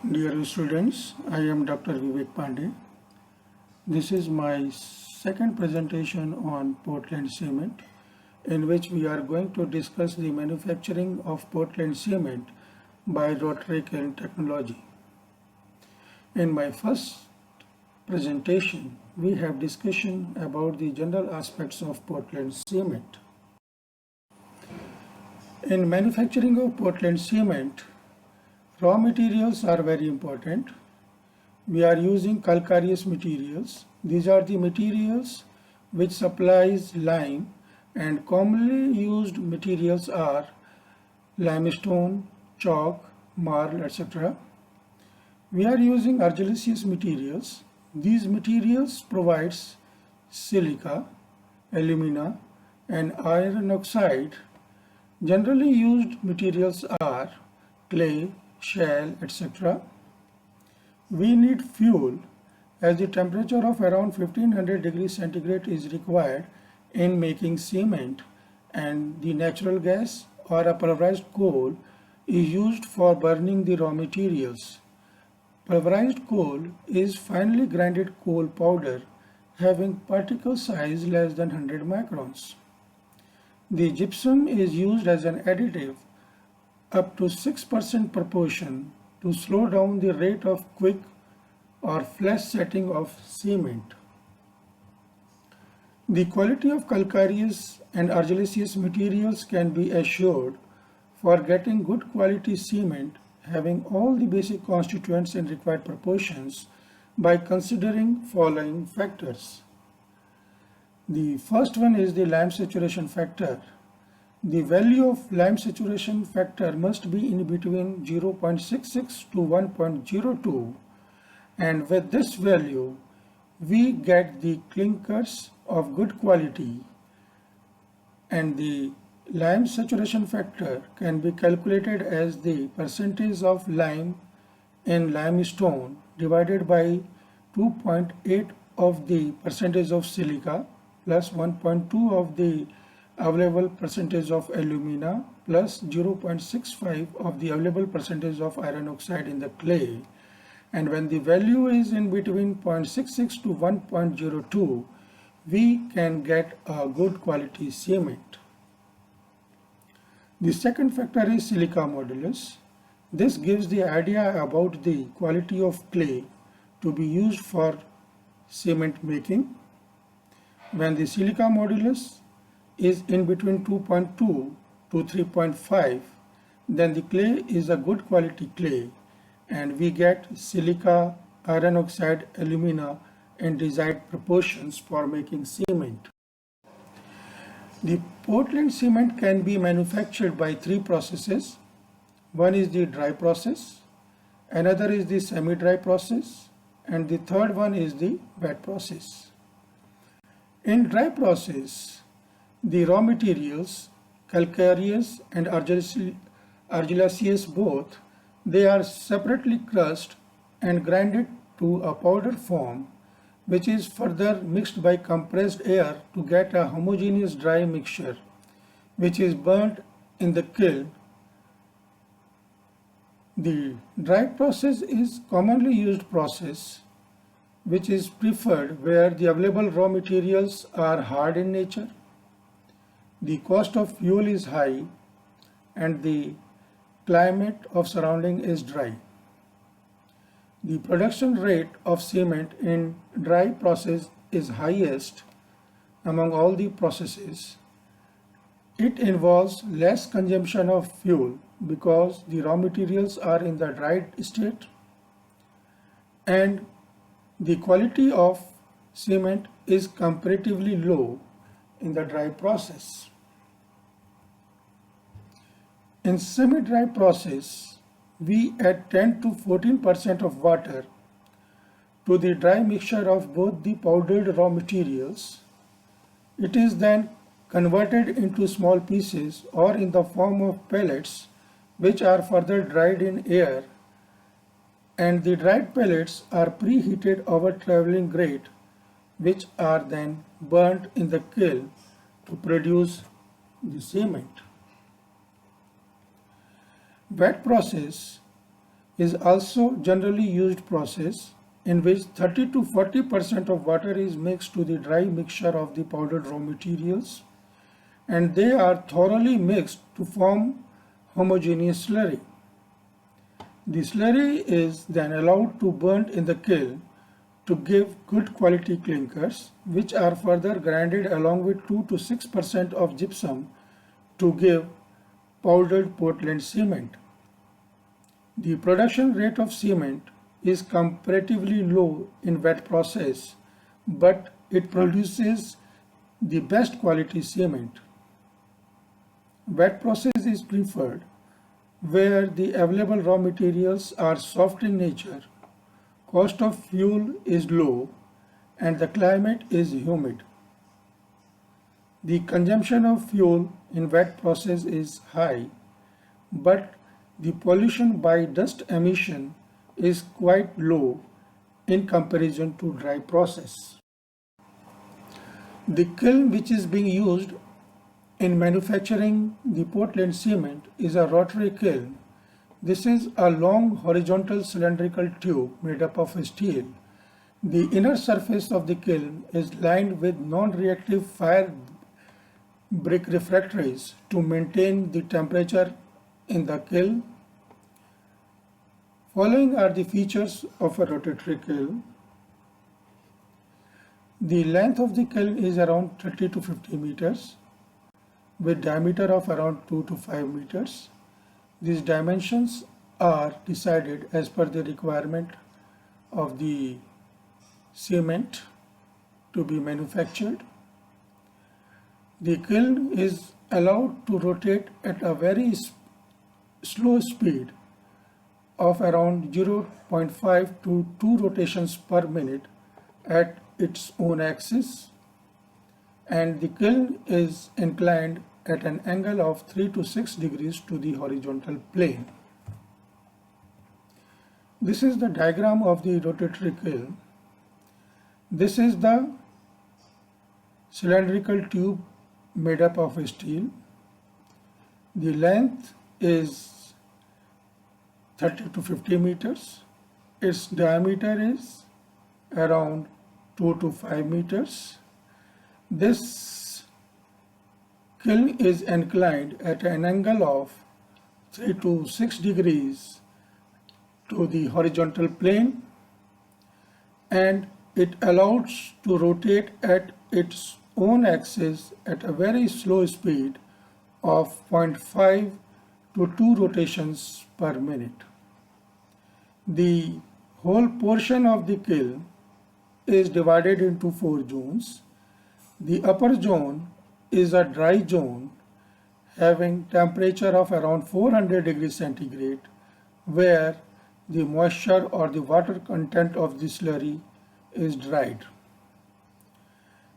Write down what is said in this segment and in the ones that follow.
Dear students, I am Dr. Vivek Pandey. This is my second presentation on Portland cement, in which we are going to discuss the manufacturing of Portland cement by rotary kiln technology. In my first presentation, we have discussion about the general aspects of Portland cement. In manufacturing of Portland cement, raw materials are very important. We are using calcareous materials. These are the materials which supplies lime, and commonly used materials are limestone, chalk, marl, etc. We are using argillaceous materials. These materials provides silica, alumina, and iron oxide. Generally used materials are clay, shale, etc. We need fuel as the temperature of around 1500 degrees centigrade is required in making cement, and the natural gas or a pulverized coal is used for burning the raw materials. Pulverized coal is finely grinded coal powder having particle size less than 100 microns. The gypsum is used as an additive up to 6% proportion to slow down the rate of quick or flash setting of cement. The quality of calcareous and argillaceous materials can be assured for getting good quality cement having all the basic constituents in required proportions by considering following factors. The first one is the lime saturation factor. The value of lime saturation factor must be in between 0.66 to 1.02, and with this value we get the clinkers of good quality, and the lime saturation factor can be calculated as the percentage of lime in limestone divided by 2.8 of the percentage of silica plus 1.2 of the available percentage of alumina plus 0.65 of the available percentage of iron oxide in the clay. And when the value is in between 0.66 to 1.02, we can get a good quality cement. The second factor is silica modulus. This gives the idea about the quality of clay to be used for cement making. When the silica modulus is in between 2.2 to 3.5, then the clay is a good quality clay, and we get silica, iron oxide, alumina in desired proportions for making cement. The Portland cement can be manufactured by three processes. One is the dry process, another is the semi-dry process, and the third one is the wet process. In dry process, the raw materials, calcareous and argillaceous both, they are separately crushed and grinded to a powder form, which is further mixed by compressed air to get a homogeneous dry mixture, which is burnt in the kiln. The dry process is commonly used process, which is preferred where the available raw materials are hard in nature, the cost of fuel is high, and the climate of surrounding is dry. The production rate of cement in dry process is highest among all the processes. It involves less consumption of fuel because the raw materials are in the dried state, and the quality of cement is comparatively low in the dry process. In semi-dry process, we add 10 to 14% of water to the dry mixture of both the powdered raw materials. It is then converted into small pieces or in the form of pellets, which are further dried in air, and the dried pellets are preheated over traveling grate, which are then burnt in the kiln to produce the cement. Wet process is also generally used process in which 30 to 40% of water is mixed to the dry mixture of the powdered raw materials, and they are thoroughly mixed to form homogeneous slurry. The slurry is then allowed to burn in the kiln to give good quality clinkers, which are further grinded along with 2 to 6% of gypsum to give powdered Portland cement. The production rate of cement is comparatively low in wet process, but it produces the best quality cement. Wet process is preferred where the available raw materials are soft in nature, cost of fuel is low, and the climate is humid. The consumption of fuel in wet process is high, but the pollution by dust emission is quite low in comparison to dry process. The kiln which is being used in manufacturing the Portland cement is a rotary kiln. This is a long horizontal cylindrical tube made up of steel. The inner surface of the kiln is lined with non-reactive fire brick refractories to maintain the temperature in the kiln. Following are the features of a rotatory kiln. The length of the kiln is around 30 to 50 meters with diameter of around 2 to 5 meters. These dimensions are decided as per the requirement of the cement to be manufactured. The kiln is allowed to rotate at a very slow speed of around 0.5 to 2 rotations per minute at its own axis, and the kiln is inclined at an angle of 3 to 6 degrees to the horizontal plane. This is the diagram of the rotatory kiln. This is the cylindrical tube made up of steel. The length is 30 to 50 meters. Its diameter is around 2 to 5 meters. This kiln is inclined at an angle of 3 to 6 degrees to the horizontal plane, and it allows to rotate at its own axis at a very slow speed of 0.5 to 2 rotations per minute. The whole portion of the kiln is divided into 4 zones. The upper zone is a dry zone having temperature of around 400 degrees centigrade, where the moisture or the water content of the slurry is dried.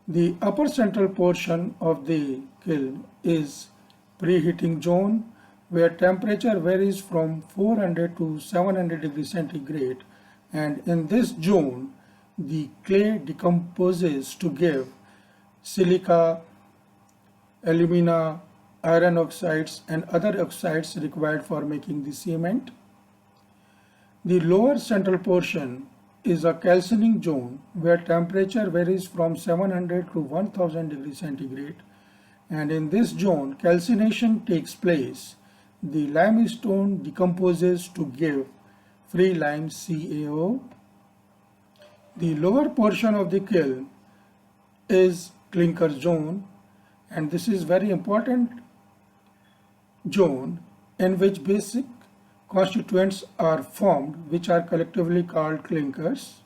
The upper central portion of the kiln is preheating zone, where temperature varies from 400 to 700 degrees centigrade, and in this zone the clay decomposes to give silica, alumina, iron oxides and other oxides required for making the cement. The lower central portion is a calcining zone where temperature varies from 700 to 1000 degrees centigrade, and in this zone calcination takes place. The limestone decomposes to give free lime CaO. The lower portion of the kiln is clinker zone, and this is very important zone in which basic constituents are formed, which are collectively called clinkers.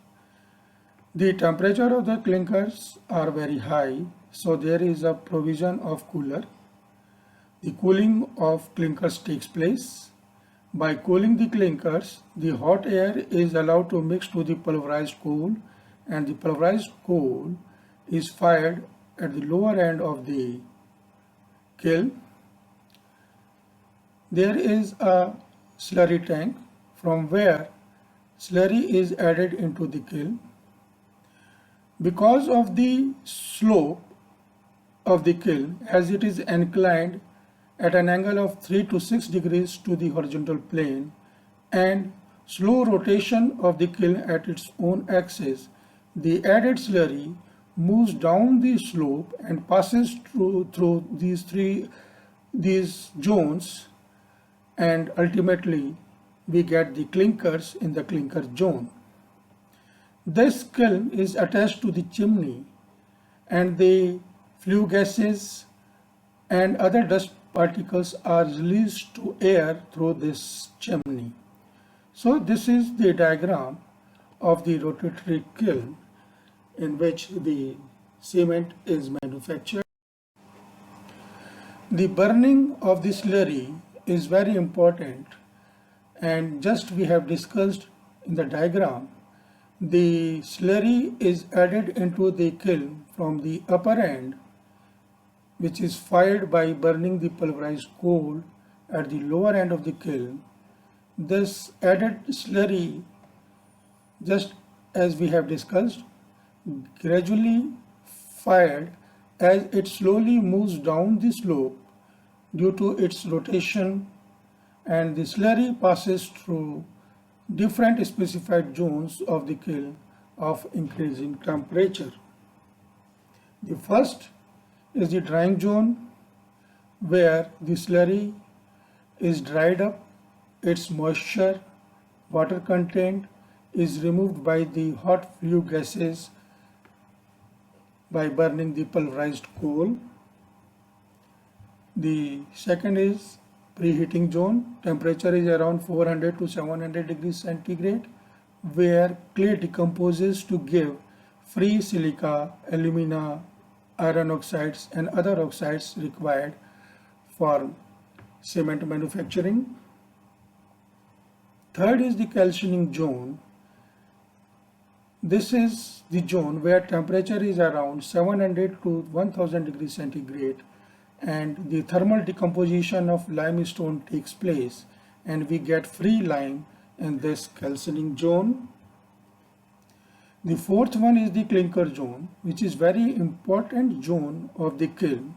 The temperature of the clinkers are very high, so there is a provision of cooler. The cooling of clinkers takes place. By cooling the clinkers, the hot air is allowed to mix to the pulverized coal, and the pulverized coal is fired at the lower end of the kiln. There is a slurry tank from where slurry is added into the kiln. Because of the slope of the kiln, as it is inclined at an angle of 3 to 6 degrees to the horizontal plane, and slow rotation of the kiln at its own axis, the added slurry moves down the slope and passes through these zones, and ultimately we get the clinkers in the clinker zone. This kiln is attached to the chimney, and the flue gases and other dust particles are released to air through this chimney. So this is the diagram of the rotatory kiln in which the cement is manufactured. The burning of the slurry is very important, and just we have discussed in the diagram, the slurry is added into the kiln from the upper end, which is fired by burning the pulverized coal at the lower end of the kiln. This added slurry, just as we have discussed, gradually fired as it slowly moves down the slope due to its rotation, and the slurry passes through different specified zones of the kiln of increasing temperature. The first is the drying zone, where the slurry is dried up, its moisture, water content is removed by the hot flue gases by burning the pulverized coal. The second is preheating zone. Temperature is around 400 to 700 degrees centigrade, where clay decomposes to give free silica, alumina, iron oxides and other oxides required for cement manufacturing. Third is the calcining zone. This is the zone where temperature is around 700 to 1000 degrees centigrade, and the thermal decomposition of limestone takes place, and we get free lime in this calcining zone. The fourth one is the clinker zone, which is very important zone of the kiln,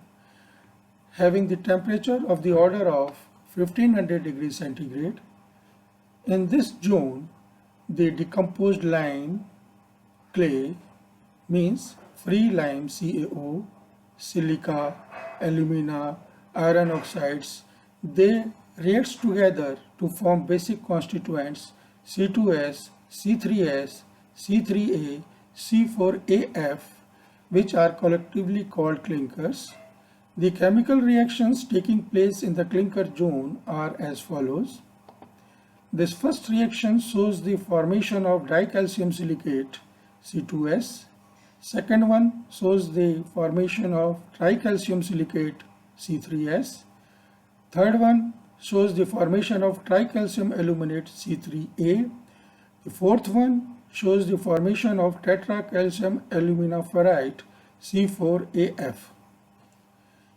having the temperature of the order of 1500 degrees centigrade. In this zone, the decomposed lime, clay, means free lime CaO, silica, alumina, iron oxides, they react together to form basic constituents C2S, C3S, C3A, C4AF, which are collectively called clinkers. The chemical reactions taking place in the clinker zone are as follows. This first reaction shows the formation of dicalcium silicate C2S. Second one shows the formation of tricalcium silicate C3S. Third one shows the formation of tricalcium aluminate C3A. The fourth one shows the formation of tetracalcium aluminiferrite C4AF.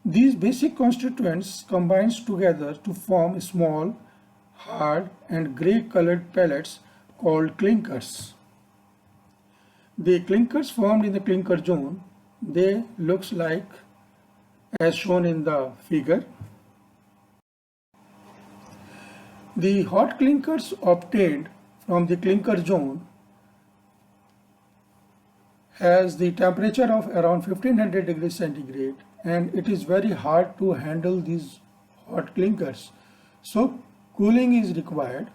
These basic constituents combines together to form small, hard and grey colored pellets called clinkers. The clinkers formed in the clinker zone, they looks like as shown in the figure. The hot clinkers obtained from the clinker zone has the temperature of around 1500 degrees centigrade, and it is very hard to handle these hot clinkers. So cooling is required,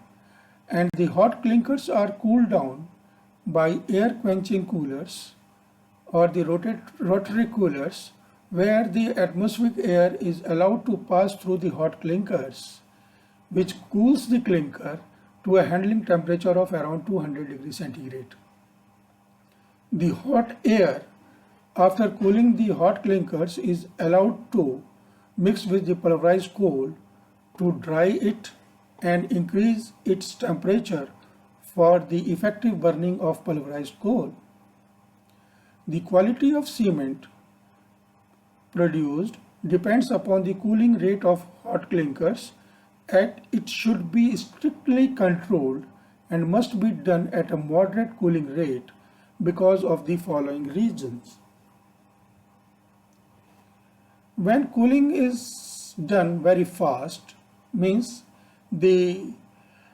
and the hot clinkers are cooled down by air quenching coolers or the rotary coolers, where the atmospheric air is allowed to pass through the hot clinkers, which cools the clinker to a handling temperature of around 200 degrees centigrade. The hot air, after cooling the hot clinkers, is allowed to mix with the pulverized coal to dry it and increase its temperature for the effective burning of pulverized coal. The quality of cement produced depends upon the cooling rate of hot clinkers, and it should be strictly controlled and must be done at a moderate cooling rate because of the following reasons. When cooling is done very fast, means the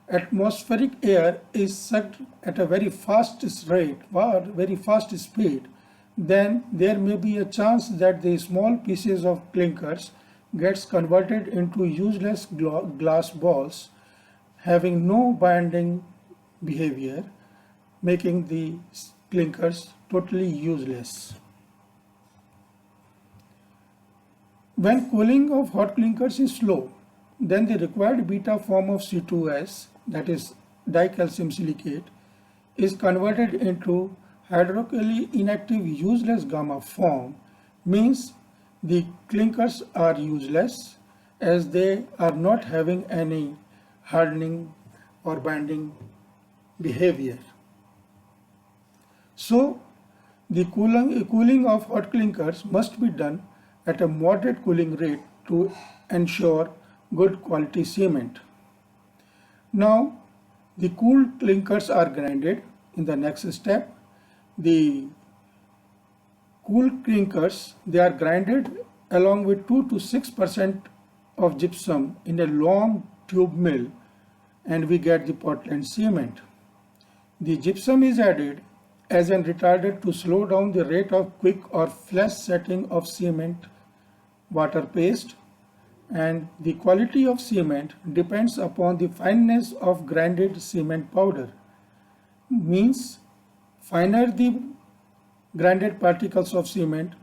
atmospheric air is sucked at a very fast rate or very fast speed, then there may be a chance that the small pieces of clinkers gets converted into useless glass balls having no binding behavior, making the clinkers totally useless. When cooling of hot clinkers is slow, then the required beta form of C2S, that is dicalcium silicate, is converted into hydrochemically inactive useless gamma form, means the clinkers are useless as they are not having any hardening or binding behavior. So the cooling of hot clinkers must be done at a moderate cooling rate to ensure good quality cement. Now the cooled clinkers are grinded. In the next step, the cooled clinkers, they are grinded along with 2 to 6% of gypsum in a long tube mill, and we get the Portland cement. The gypsum is added as an retardant to slow down the rate of quick or flash setting of cement water paste, and the quality of cement depends upon the fineness of grinded cement powder. Means finer the grinded particles of cement,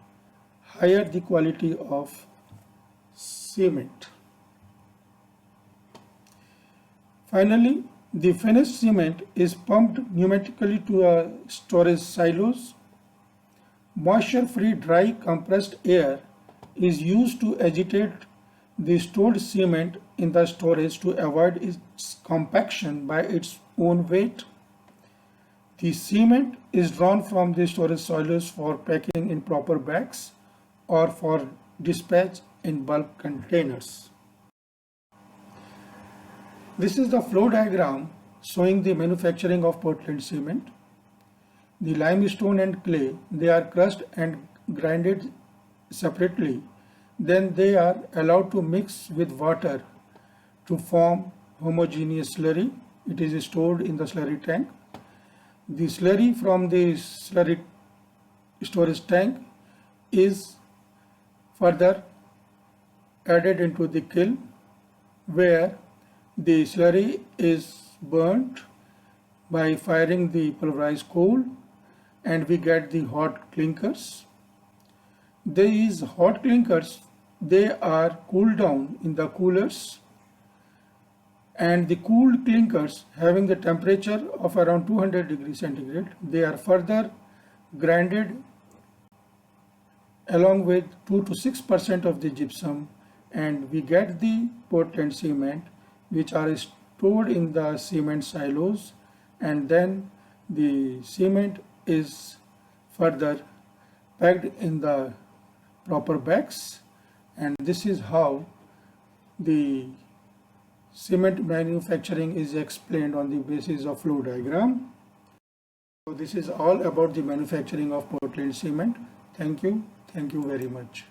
higher the quality of cement. Finally, the finished cement is pumped pneumatically to a storage silos. Moisture-free dry compressed air is used to agitate the stored cement in the storage to avoid its compaction by its own weight. The cement is drawn from the storage silos for packing in proper bags or for dispatch in bulk containers. This is the flow diagram showing the manufacturing of Portland cement. The limestone and clay, they are crushed and grinded separately. Then they are allowed to mix with water to form homogeneous slurry. It is stored in the slurry tank. The slurry from the slurry storage tank is further added into the kiln, where the slurry is burnt by firing the pulverized coal, and we get the hot clinkers. These hot clinkers, they are cooled down in the coolers, and the cooled clinkers having the temperature of around 200 degrees centigrade, they are further grinded along with 2 to 6% of the gypsum, and we get the Portland cement, which are stored in the cement silos, and then the cement is further packed in the proper bags, and this is how the cement manufacturing is explained on the basis of flow diagram. So this is all about the manufacturing of Portland cement. Thank you very much.